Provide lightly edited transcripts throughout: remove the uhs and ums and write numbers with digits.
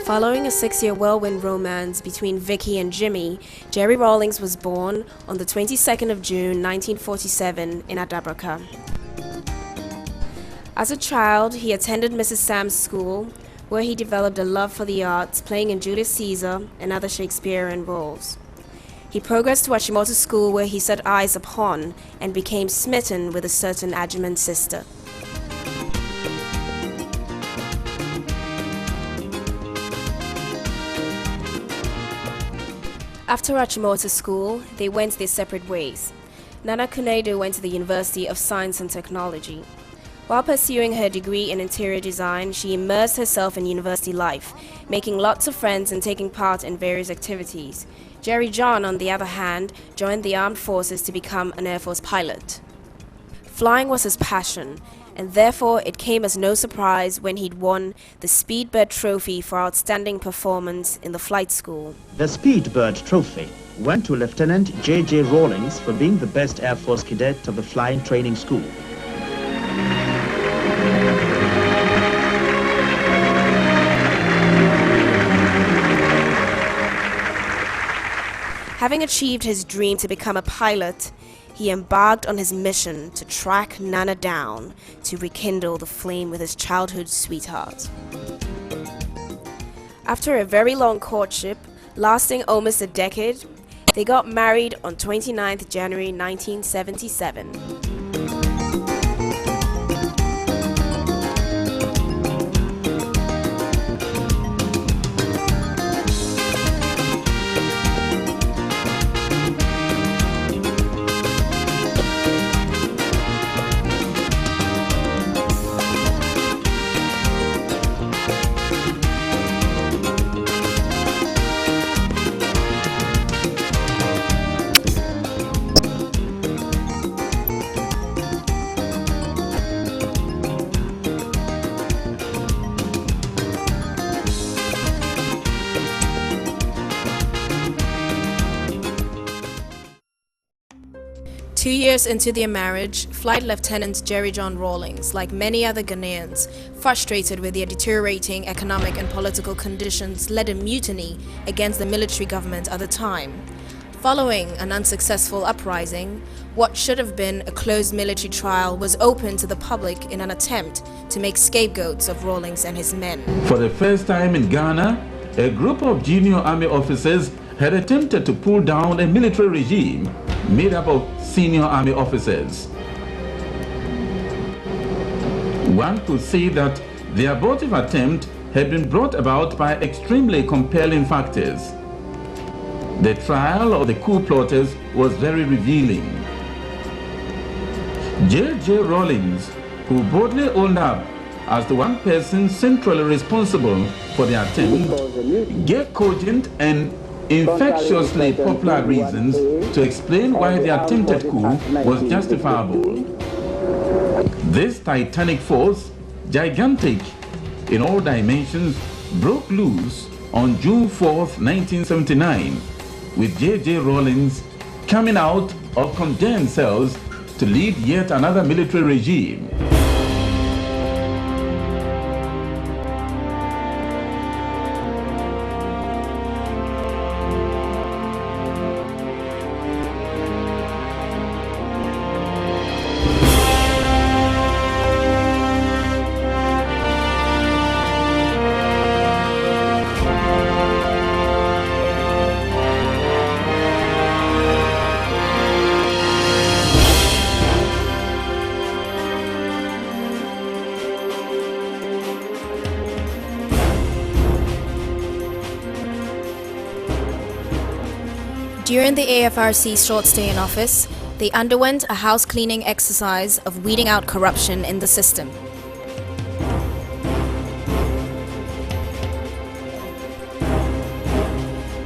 Following a 6-year whirlwind romance between Vicky and Jimmy, Jerry Rawlings was born on the 22nd of June 1947 in Adabraka. As a child, he attended Mrs. Sam's school, where he developed a love for the arts, playing in Julius Caesar and other Shakespearean roles. He progressed to Achimota School, where he set eyes upon and became smitten with a certain Ajuman sister. After Achimota School, they went their separate ways. Nana Kunedo went to the University of Science and Technology. While pursuing her degree in interior design, she immersed herself in university life, making lots of friends and taking part in various activities. Jerry John, on the other hand, joined the armed forces to become an Air Force pilot. Flying was his passion, and therefore it came as no surprise when he'd won the Speedbird Trophy for outstanding performance in the flight school. The Speedbird Trophy went to Lieutenant J.J. Rawlings for being the best Air Force cadet of the flying training school. Having achieved his dream to become a pilot, he embarked on his mission to track Nana down to rekindle the flame with his childhood sweetheart. After a very long courtship, lasting almost a decade, they got married on 29th January 1977. Two years into their marriage, Flight Lieutenant Jerry John Rawlings, like many other Ghanaians, frustrated with their deteriorating economic and political conditions, led a mutiny against the military government at the time. Following an unsuccessful uprising, what should have been a closed military trial was open to the public in an attempt to make scapegoats of Rawlings and his men. For the first time in Ghana, a group of junior army officers had attempted to pull down a military regime made up of senior army officers. One could say that the abortive attempt had been brought about by extremely compelling factors. The trial of the coup plotters was very revealing. J.J. Rawlings, who boldly owned up as the one person centrally responsible for the attempt, gave cogent and infectiously popular reasons to explain why the attempted coup was justifiable. This titanic force, gigantic in all dimensions, broke loose on June 4th, 1979, with J.J. Rawlings coming out of condemned cells to lead yet another military regime. During the AFRC's short stay in office, they underwent a house-cleaning exercise of weeding out corruption in the system.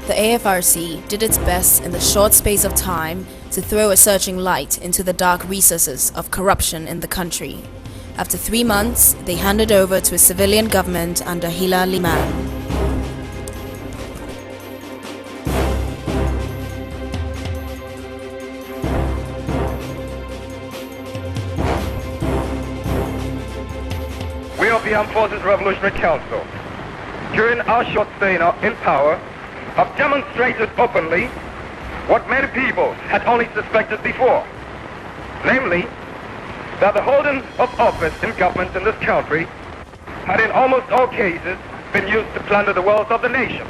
The AFRC did its best in the short space of time to throw a searching light into the dark recesses of corruption in the country. After 3 months, they handed over to a civilian government under Hila Liman. We are the Armed Forces Revolutionary Council, during our short stay in power, have demonstrated openly what many people had only suspected before, namely, that the holding of office in government in this country had in almost all cases been used to plunder the wealth of the nation.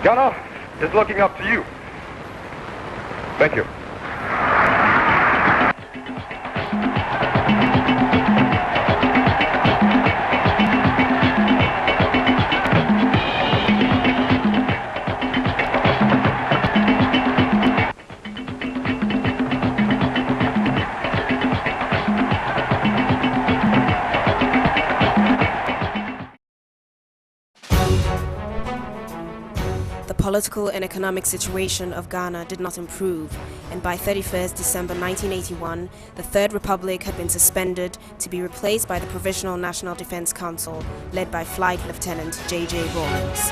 Ghana is looking up to you. Thank you. The political and economic situation of Ghana did not improve, and by 31st December 1981, the Third Republic had been suspended to be replaced by the Provisional National Defense Council, led by Flight Lieutenant J.J. Rawlings.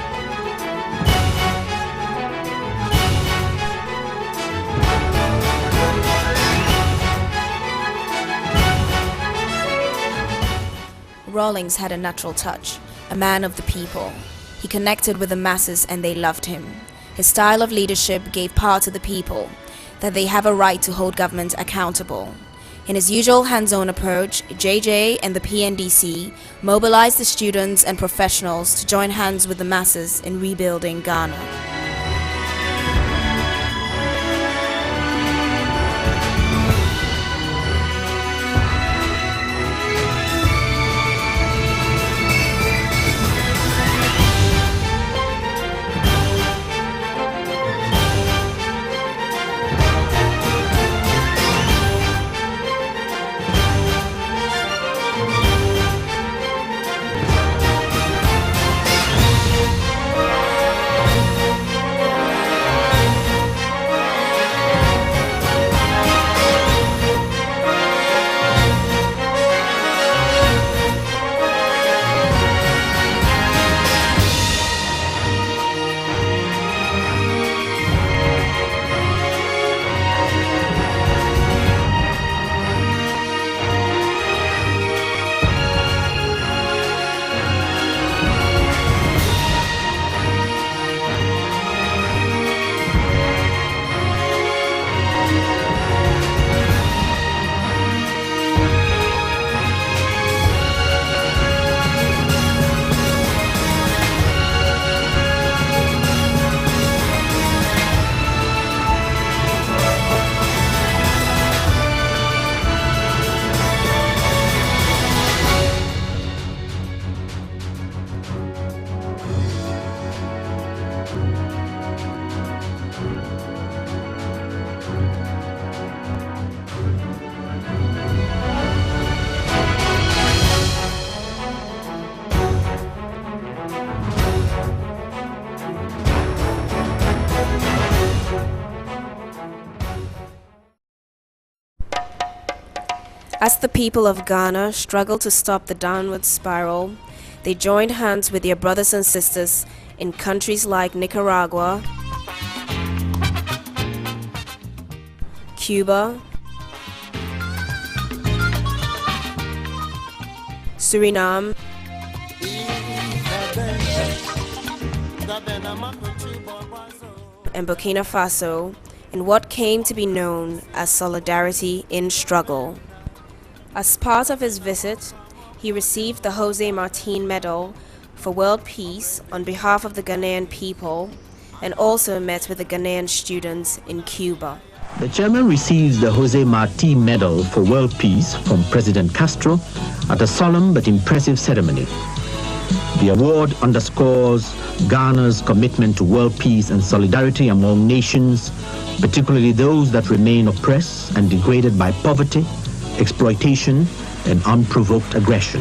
Rawlings had a natural touch, a man of the people. He connected with the masses and they loved him. His style of leadership gave power to the people, that they have a right to hold government accountable. In his usual hands-on approach, JJ and the PNDC mobilized the students and professionals to join hands with the masses in rebuilding Ghana. As the people of Ghana struggled to stop the downward spiral, they joined hands with their brothers and sisters in countries like Nicaragua, Cuba, Suriname, and Burkina Faso in what came to be known as Solidarity in Struggle. As part of his visit, he received the Jose Marti Medal for World Peace on behalf of the Ghanaian people and also met with the Ghanaian students in Cuba. The chairman receives the Jose Marti Medal for World Peace from President Castro at a solemn but impressive ceremony. The award underscores Ghana's commitment to world peace and solidarity among nations, particularly those that remain oppressed and degraded by poverty, exploitation, and unprovoked aggression.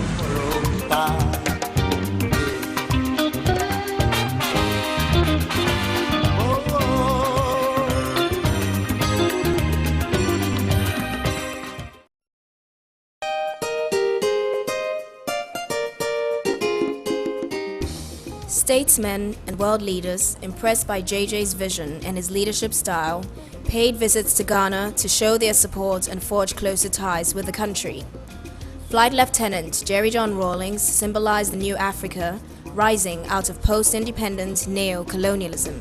Statesmen and world leaders, impressed by JJ's vision and his leadership style, paid visits to Ghana to show their support and forge closer ties with the country. Flight Lieutenant Jerry John Rawlings symbolized the new Africa rising out of post-independent neo-colonialism.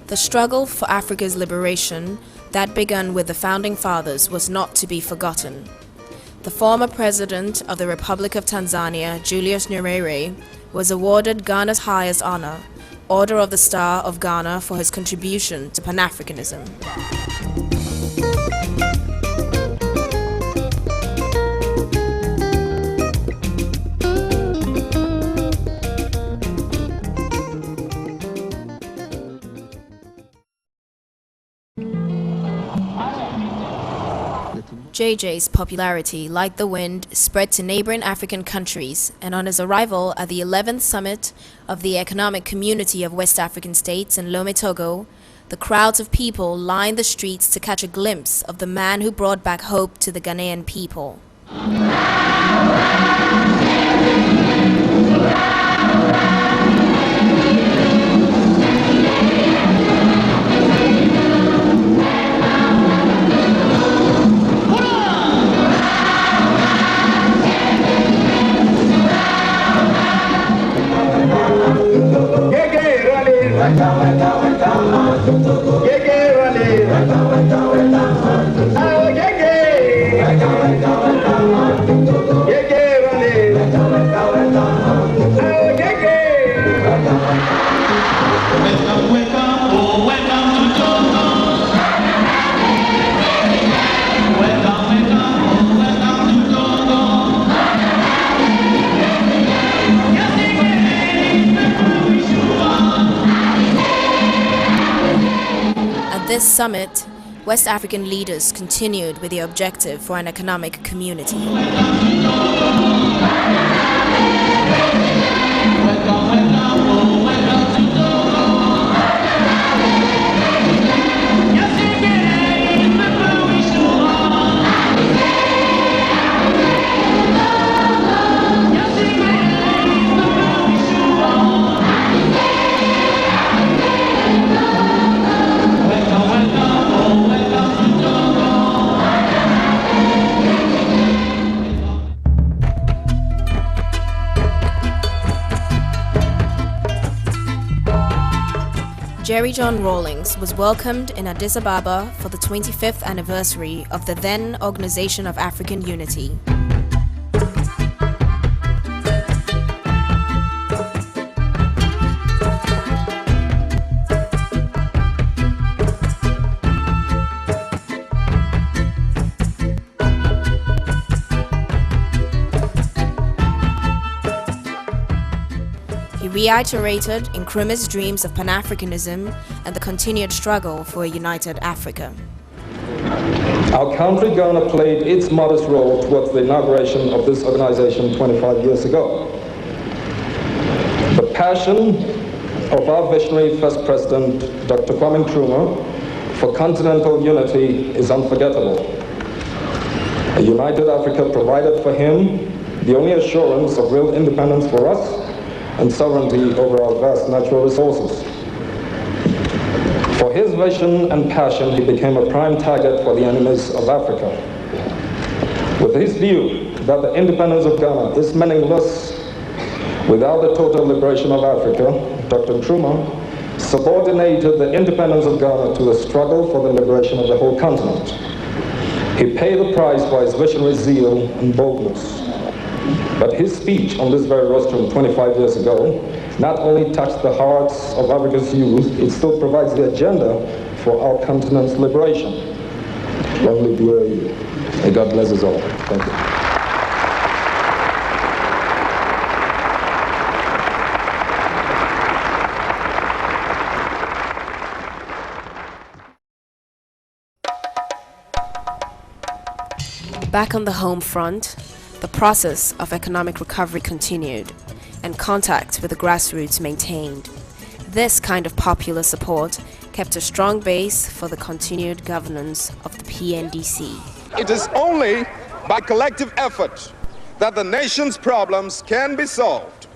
The struggle for Africa's liberation that began with the Founding Fathers was not to be forgotten. The former president of the Republic of Tanzania, Julius Nyerere, was awarded Ghana's highest honor, Order of the Star of Ghana, for his contribution to Pan-Africanism. JJ's popularity, like the wind, spread to neighboring African countries, and on his arrival at the 11th Summit of the Economic Community of West African States in Lome, Togo, the crowds of people lined the streets to catch a glimpse of the man who brought back hope to the Ghanaian people. At this summit, West African leaders continued with the objective for an economic community. Jerry John Rawlings was welcomed in Addis Ababa for the 25th anniversary of the then Organization of African Unity. He reiterated Nkrumah's dreams of Pan-Africanism and the continued struggle for a united Africa. Our country, Ghana, played its modest role towards the inauguration of this organization 25 years ago. The passion of our visionary first president, Dr. Kwame Nkrumah, for continental unity is unforgettable. A united Africa provided for him the only assurance of real independence for us and sovereignty over our vast natural resources. For his vision and passion, he became a prime target for the enemies of Africa. With his view that the independence of Ghana is meaningless without the total liberation of Africa, Dr. Nkrumah subordinated the independence of Ghana to the struggle for the liberation of the whole continent. He paid the price for his visionary zeal and boldness. But his speech on this very rostrum 25 years ago not only touched the hearts of Africa's youth, it still provides the agenda for our continent's liberation. Long live the AU. May God bless us all. Thank you. Back on the home front, the process of economic recovery continued, and contact with the grassroots maintained. This kind of popular support kept a strong base for the continued governance of the PNDC. It is only by collective effort that the nation's problems can be solved.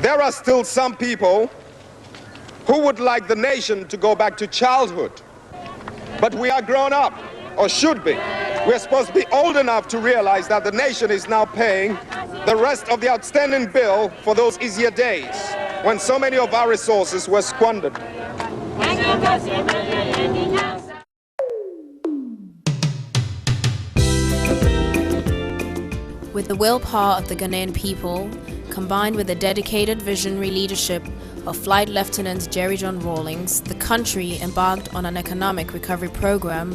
There are still some people who would like the nation to go back to childhood. But we are grown up, or should be. We're supposed to be old enough to realize that the nation is now paying the rest of the outstanding bill for those easier days when so many of our resources were squandered. With the willpower of the Ghanaian people, combined with the dedicated visionary leadership of Flight Lieutenant Jerry John Rawlings, the country embarked on an economic recovery program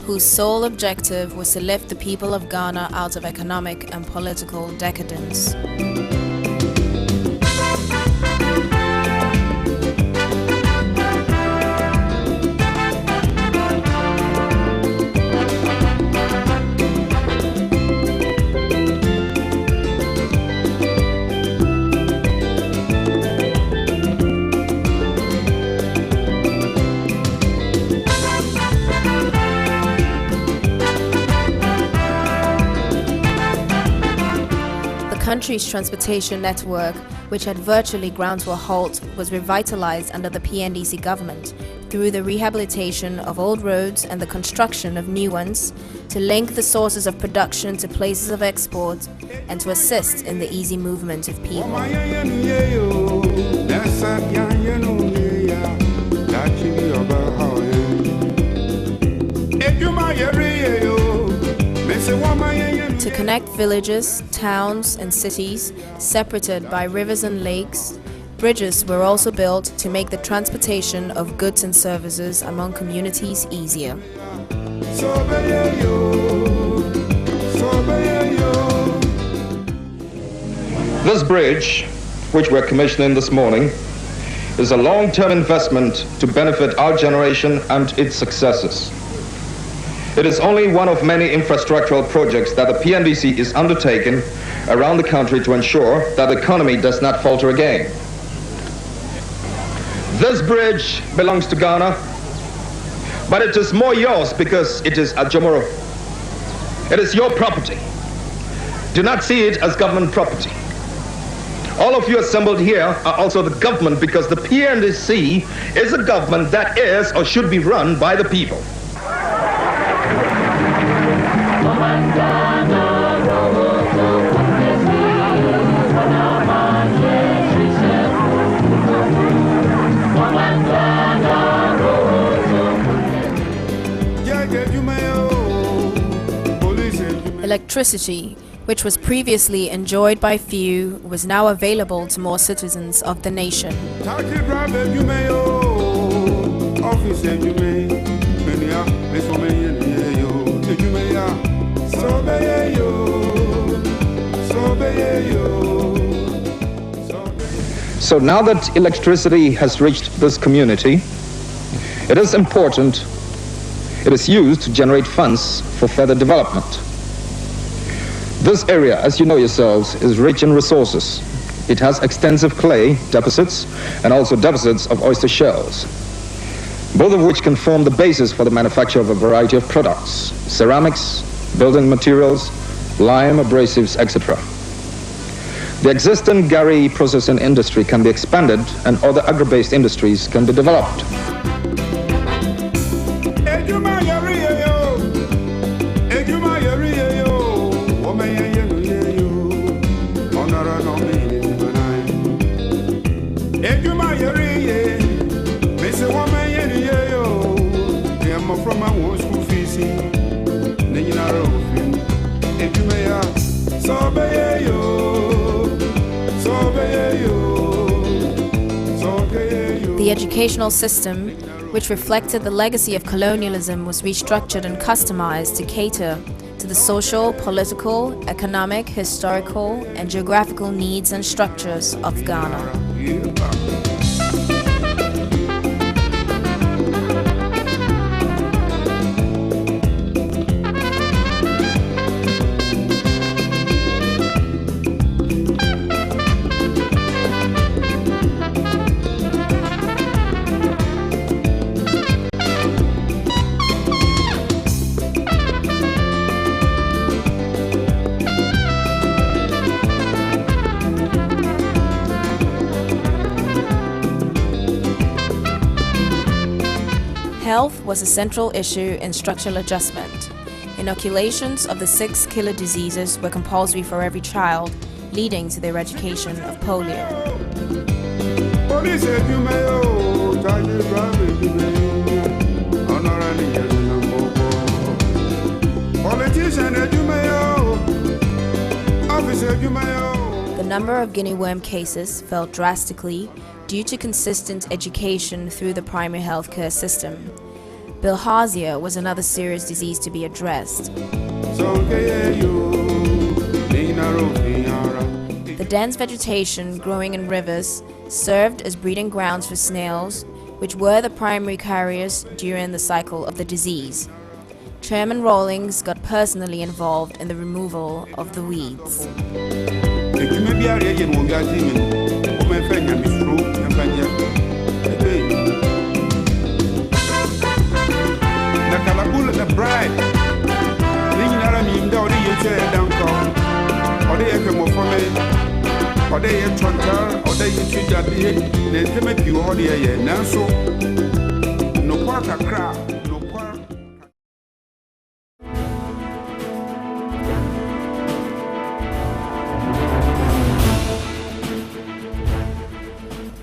whose sole objective was to lift the people of Ghana out of economic and political decadence. The country's transportation network, which had virtually ground to a halt, was revitalized under the PNDC government through the rehabilitation of old roads and the construction of new ones to link the sources of production to places of export and to assist in the easy movement of people. To connect villages, towns, and cities separated by rivers and lakes, bridges were also built to make the transportation of goods and services among communities easier. This bridge, which we're commissioning this morning, is a long-term investment to benefit our generation and its successors. It is only one of many infrastructural projects that the PNDC is undertaking around the country to ensure that the economy does not falter again. This bridge belongs to Ghana, but it is more yours because it is Ajomoro. It is your property. Do not see it as government property. All of you assembled here are also the government because the PNDC is a government that is or should be run by the people. Electricity, which was previously enjoyed by few, was now available to more citizens of the nation. So now that electricity has reached this community, it is important it is used to generate funds for further development. This area, as you know yourselves, is rich in resources. It has extensive clay deposits and also deposits of oyster shells, both of which can form the basis for the manufacture of a variety of products: ceramics, building materials, lime, abrasives, etc. The existing Gari processing industry can be expanded and other agro-based industries can be developed. The educational system, which reflected the legacy of colonialism, was restructured and customized to cater to the social, political, economic, historical, and geographical needs and structures of Ghana. Health was a central issue in structural adjustment. Inoculations of the 6 killer diseases were compulsory for every child, leading to the eradication of polio. The number of guinea worm cases fell drastically due to consistent education through the primary healthcare system. Bilharzia was another serious disease to be addressed. The dense vegetation growing in rivers served as breeding grounds for snails, which were the primary carriers during the cycle of the disease. Chairman Rawlings got personally involved in the removal of the weeds.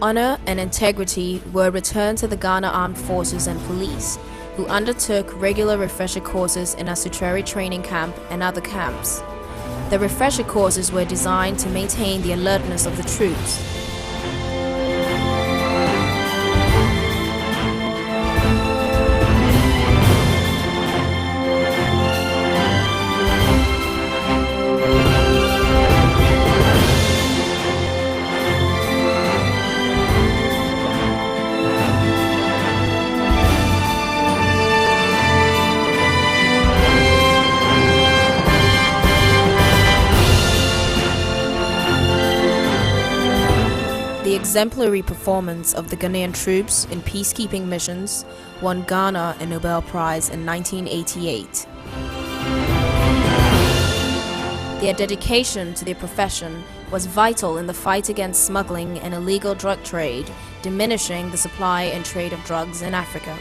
Honor and integrity were returned to the Ghana Armed Forces and Police, who undertook regular refresher courses in Asutreri training camp and other camps. The refresher courses were designed to maintain the alertness of the troops. The exemplary performance of the Ghanaian troops in peacekeeping missions won Ghana a Nobel Prize in 1988. Their dedication to their profession was vital in the fight against smuggling and illegal drug trade, diminishing the supply and trade of drugs in Africa.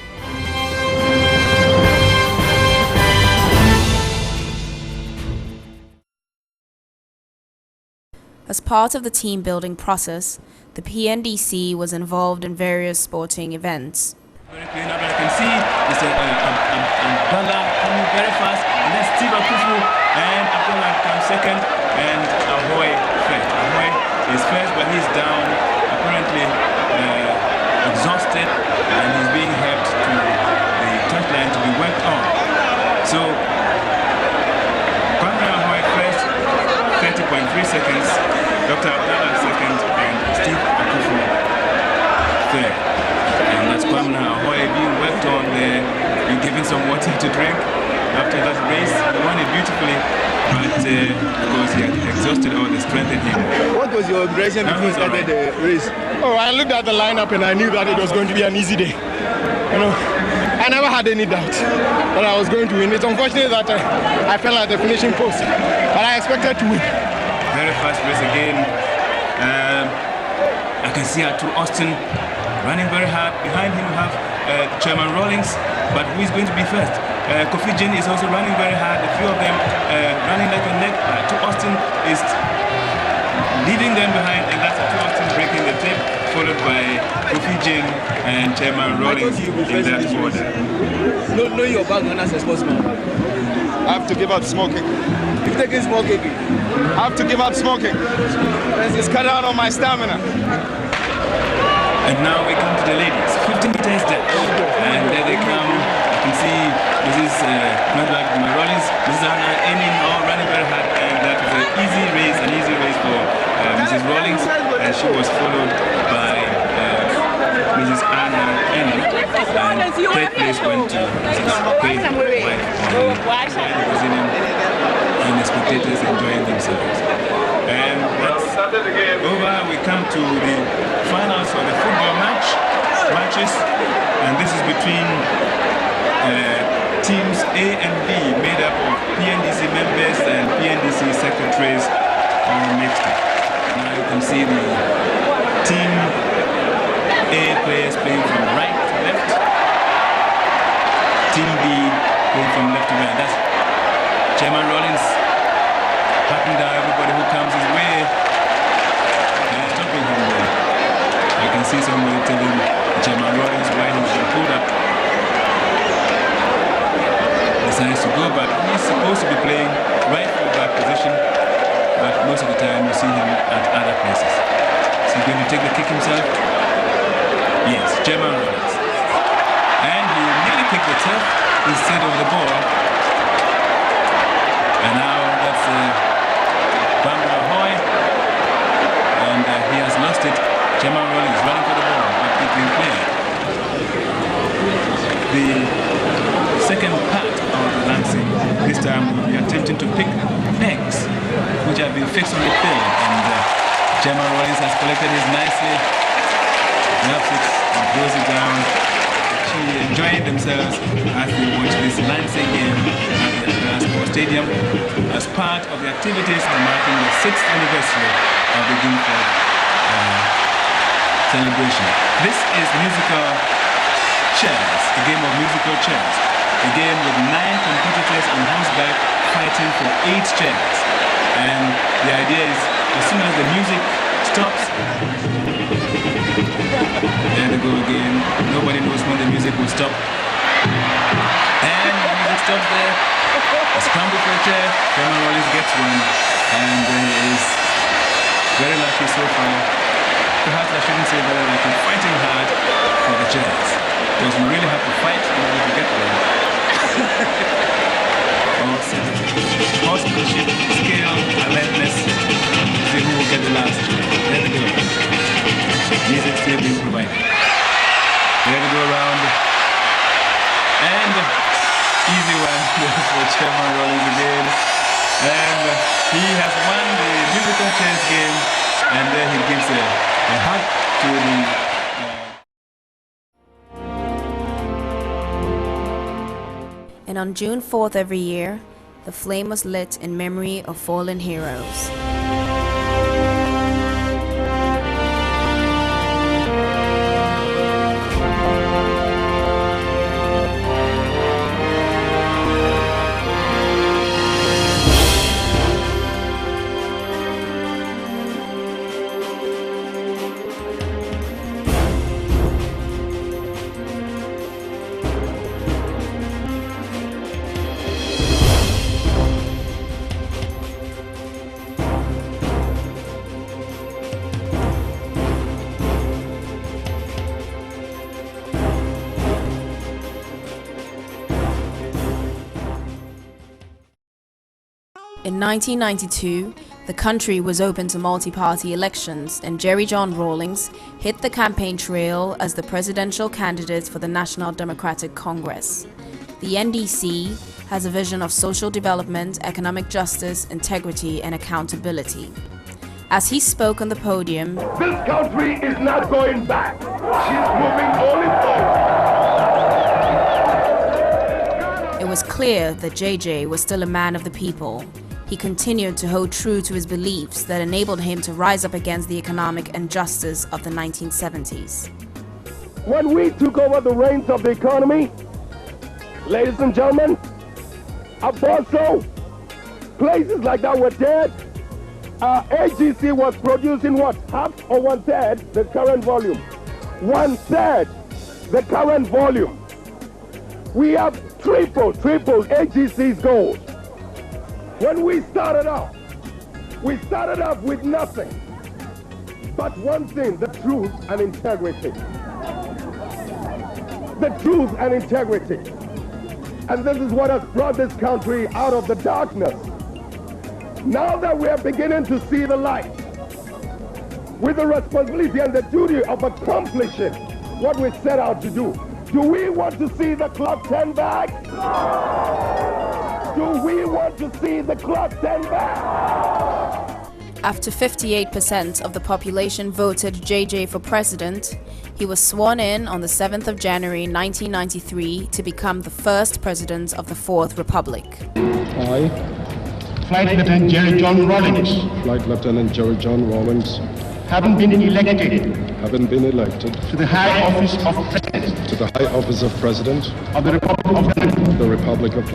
As part of the team-building process, the PNDC was involved in various sporting events. Very clean up, as you can see, it's Bala coming very fast, and then Steve Akufu and Abdullah comes second, and Ahoy first. Ahoy is first, but he's down, apparently exhausted, and he's being helped to the touchline to be worked on. So, Kwame Ahoy first, 30.3 seconds, Dr. Abdullah second, and Steve Akufu third. And that's Kwame Ahoy being worked on there, being given some water to drink after that race. He won it beautifully, but because he had exhausted all the strength in him. What was your impression before you started the race? Oh, I looked at the lineup and I knew that it was going to be an easy day. You know, I never had any doubt that I was going to win. It's unfortunate that I fell at the finishing post, but I expected to win. Very fast race again. I can see Arthur Austin running very hard. Behind him we have Chairman Rawlings, but who is going to be first? Kofi Jin is also running very hard. A few of them running like a neck. Arthur Austin is leaving them behind, and that's Arthur Austin breaking the tape. followed by Kofi Jin and Chairman Rawlings in that order. Know your background as a sportsman. I have to give up smoking. You've taken smoking. I have to give up smoking. It's cut out on my stamina. And now we come to the ladies. 50 meters dash. And there they come. You can see Mrs. Rawlings, Mrs. Anna aiming or running very hard. And that was an easy race for Mrs. Rawlings. And she was followed by Mrs. Anna Enni. And third place went to Mrs. Quaid White on Brazilian, and the spectators enjoying themselves. And that's over. We come to the finals of the football matches, and this is between teams A and B, made up of PNDC members and PNDC secretaries, all mixed up. Now you can see the team A players playing from right to left, team B playing from left to right. That's Chairman Rawlings patting down everybody who comes his way and stopping him there. I can see somebody telling Chairman Rawlings why he should pull up. Decides to go, but he's supposed to be playing right full back position, but most of the time you see him at other places. Is he going to take the kick himself? Yes, Chairman Rawlings. And he nearly picked the turf instead of the ball. And now that's Bambara Hoy, and he has lost it. Chairman Rawlings running for the ball, but it's been cleared. The second part of the lancing, this time we'll be attempting to pick pegs which have been fixed on the field, and Chairman Rawlings has collected it nicely, grabs it and throws it down. She enjoying themselves as they watch this lancing game at the Accra Sports Stadium as part of the activities marking the 6th anniversary of the Guildford celebration. This is musical chairs, a game of musical chairs, a game with 9 competitors on horseback fighting for 8 chairs. And the idea is, as soon as the music stops, there they go again. Nobody knows when the music will stop. And the music stops there. A scramble for a chair. Chairman Rawlings gets one, and is very lucky so far. Perhaps I shouldn't say very lucky, fighting hard for the chairs. Because we really have to fight in order to get one. Awesome. Horsemanship, skill, alertness. See who will get the last chair. There they go. Music still being provided. There we go around. And easy one for Chairman Rawlings again. And he has won the musical chairs game. And then he gives a hug to the And on June 4th every year, the flame was lit in memory of fallen heroes. In 1992, the country was open to multi-party elections, and Jerry John Rawlings hit the campaign trail as the presidential candidate for the National Democratic Congress. The NDC has a vision of social development, economic justice, integrity, and accountability. As he spoke on the podium, "This country is not going back. She's moving only forward." it was clear that JJ was still a man of the people. He continued to hold true to his beliefs that enabled him to rise up against the economic injustice of the 1970s. When we took over the reins of the economy, ladies and gentlemen, I thought so. Places like that were dead. AGC was producing what? Half or 1/3 the current volume. 1/3 the current volume. We have triple AGC's goals. When we started off with nothing but one thing, the truth and integrity. The truth and integrity. And this is what has brought this country out of the darkness. Now that we are beginning to see the light, with the responsibility and the duty of accomplishing what we set out to do, do we want to see the clock turn back? Do we want to see the clock turn back? After 58% of the population voted JJ for president, he was sworn in on the 7th of January 1993 to become the first president of the Fourth Republic. I, Flight Lieutenant Jerry John Rawlings, Flight Lieutenant Jerry John Rawlings, having been elected to the high office of President to the high office of President of the Republic of Ghana, the Republic of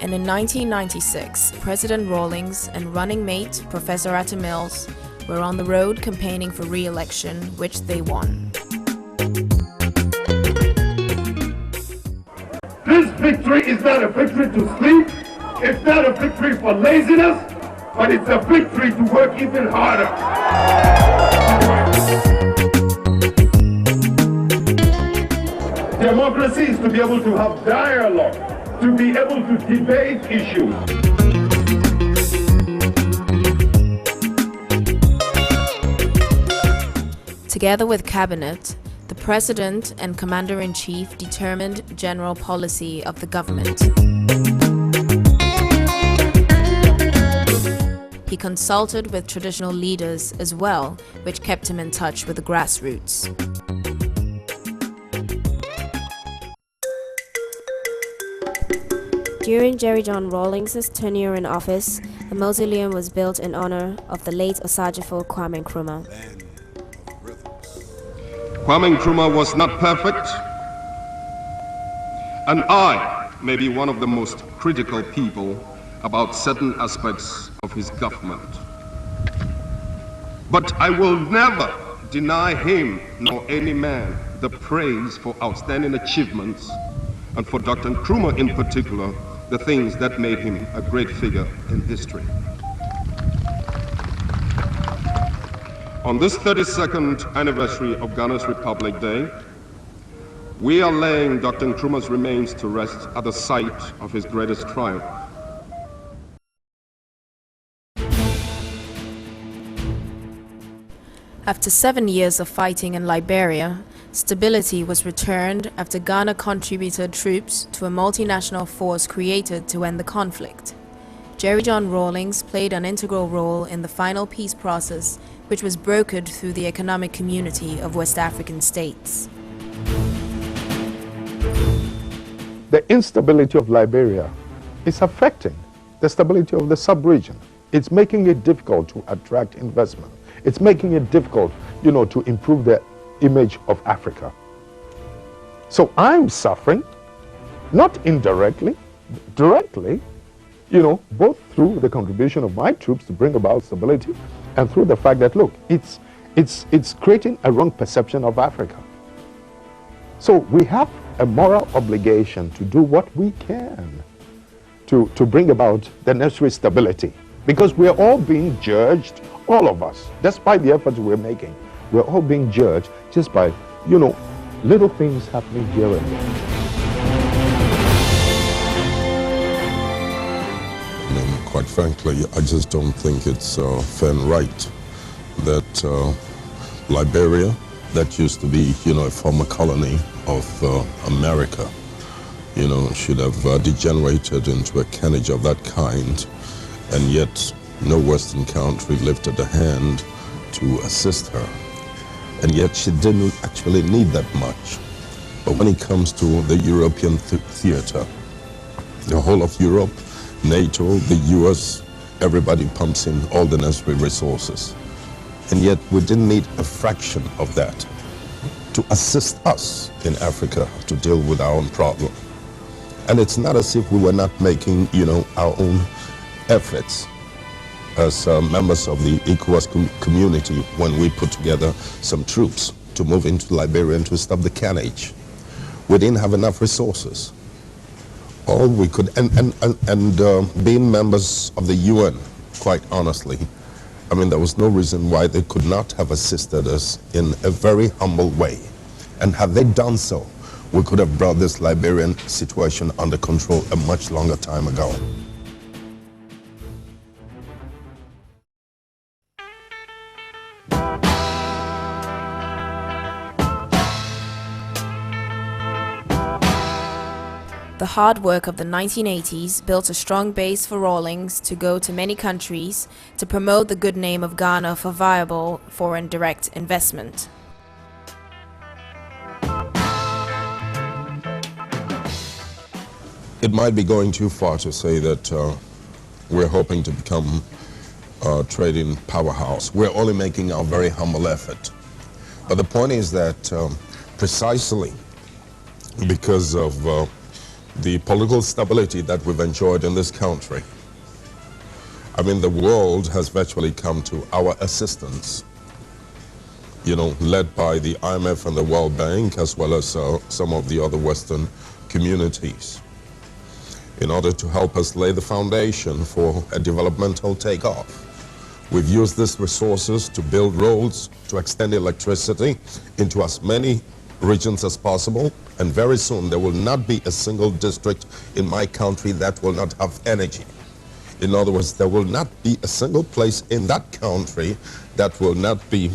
And in 1996, President Rawlings and running mate Professor Atta Mills were on the road campaigning for re-election, which they won. This victory is not a victory to sleep. It's not a victory for laziness, but it's a victory to work even harder. Democracy is to be able to have dialogue, to be able to debate issues. Together with Cabinet, the President and Commander-in-Chief determined general policy of the government. He consulted with traditional leaders as well, which kept him in touch with the grassroots. During Jerry John Rawlings' tenure in office, a mausoleum was built in honor of the late Osajifo Kwame Nkrumah. Kwame Nkrumah was not perfect, and I may be one of the most critical people about certain aspects of his government. But I will never deny him nor any man the praise for outstanding achievements, and for Dr. Nkrumah in particular, the things that made him a great figure in history. On this 32nd anniversary of Ghana's Republic Day, we are laying Dr. Nkrumah's remains to rest at the site of his greatest triumph. After 7 years of fighting in Liberia, stability was returned after Ghana contributed troops to a multinational force created to end the conflict. Jerry John Rawlings played an integral role in the final peace process, which was brokered through the economic community of West African states. The instability of Liberia is affecting the stability of the sub-region. It's making it difficult to attract investment. It's making it difficult, to improve the image of Africa. So I'm suffering, not indirectly, directly, both through the contribution of my troops to bring about stability and through the fact that, look, it's creating a wrong perception of Africa. So we have a moral obligation to do what we can to bring about the necessary stability, because we're all being judged, all of us, despite the efforts we're making, we're all being judged just by, little things happening here and there. Quite frankly, I just don't think it's fair and right that Liberia, that used to be, a former colony of America, should have degenerated into a carnage of that kind, and yet no Western country lifted a hand to assist her. And yet she didn't actually need that much. But when it comes to the European theater, the whole of Europe, NATO, the US, everybody pumps in all the necessary resources. And yet we didn't need a fraction of that to assist us in Africa to deal with our own problem. And it's not as if we were not making, our own efforts as members of the ECOWAS community when we put together some troops to move into Liberia and to stop the carnage. We didn't have enough resources. All we could, and being members of the UN, quite honestly, I mean, there was no reason why they could not have assisted us in a very humble way. And had they done so, we could have brought this Liberian situation under control a much longer time ago. The hard work of the 1980s built a strong base for Rawlings to go to many countries to promote the good name of Ghana for viable foreign direct investment. It might be going too far to say that we're hoping to become a trading powerhouse. We're only making our very humble effort. But the point is that precisely because of the political stability that we've enjoyed in this country, I mean, the world has virtually come to our assistance, led by the IMF and the World Bank, as well as some of the other Western communities, in order to help us lay the foundation for a developmental takeoff. We've used these resources to build roads, to extend electricity into as many regions as possible, and very soon there will not be a single district in my country that will not have energy. In other words, there will not be a single place in that country that will not be,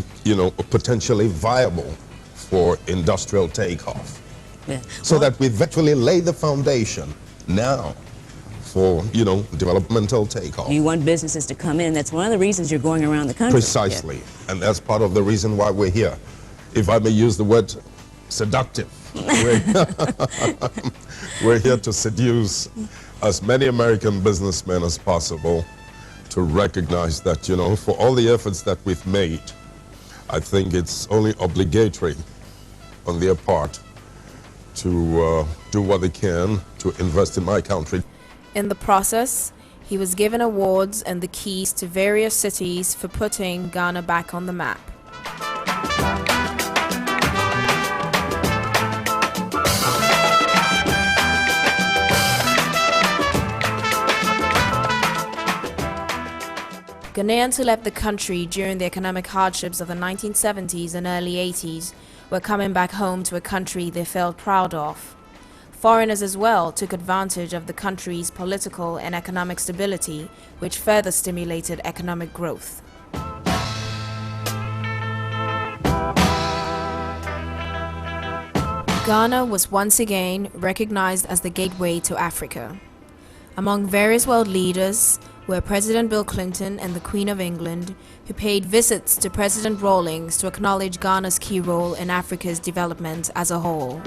potentially viable for industrial takeoff. Yeah. So that we virtually lay the foundation now for, developmental takeoff. You want businesses to come in. That's one of the reasons you're going around the country. Precisely. Yeah. And that's part of the reason why we're here. If I may use the word seductive. We're here to seduce as many American businessmen as possible to recognize that, for all the efforts that we've made, I think it's only obligatory on their part to do what they can to invest in my country. In the process, he was given awards and the keys to various cities for putting Ghana back on the map. Ghanaians who left the country during the economic hardships of the 1970s and early 80s were coming back home to a country they felt proud of. Foreigners as well took advantage of the country's political and economic stability, which further stimulated economic growth. Ghana was once again recognized as the gateway to Africa. Among various world leaders were President Bill Clinton and the Queen of England, who paid visits to President Rawlings to acknowledge Ghana's key role in Africa's development as a whole.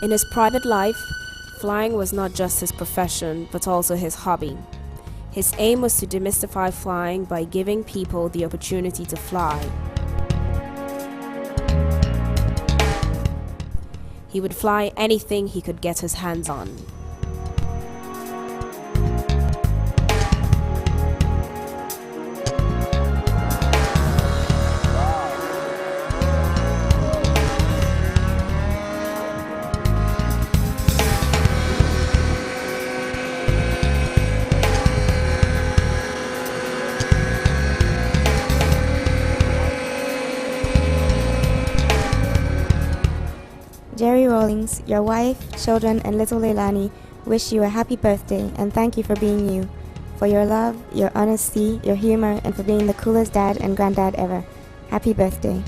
In his private life, flying was not just his profession, but also his hobby. His aim was to demystify flying by giving people the opportunity to fly. He would fly anything he could get his hands on. Jerry Rawlings, your wife, children, and little Leilani wish you a happy birthday and thank you for being you, for your love, your honesty, your humor, and for being the coolest dad and granddad ever. Happy birthday.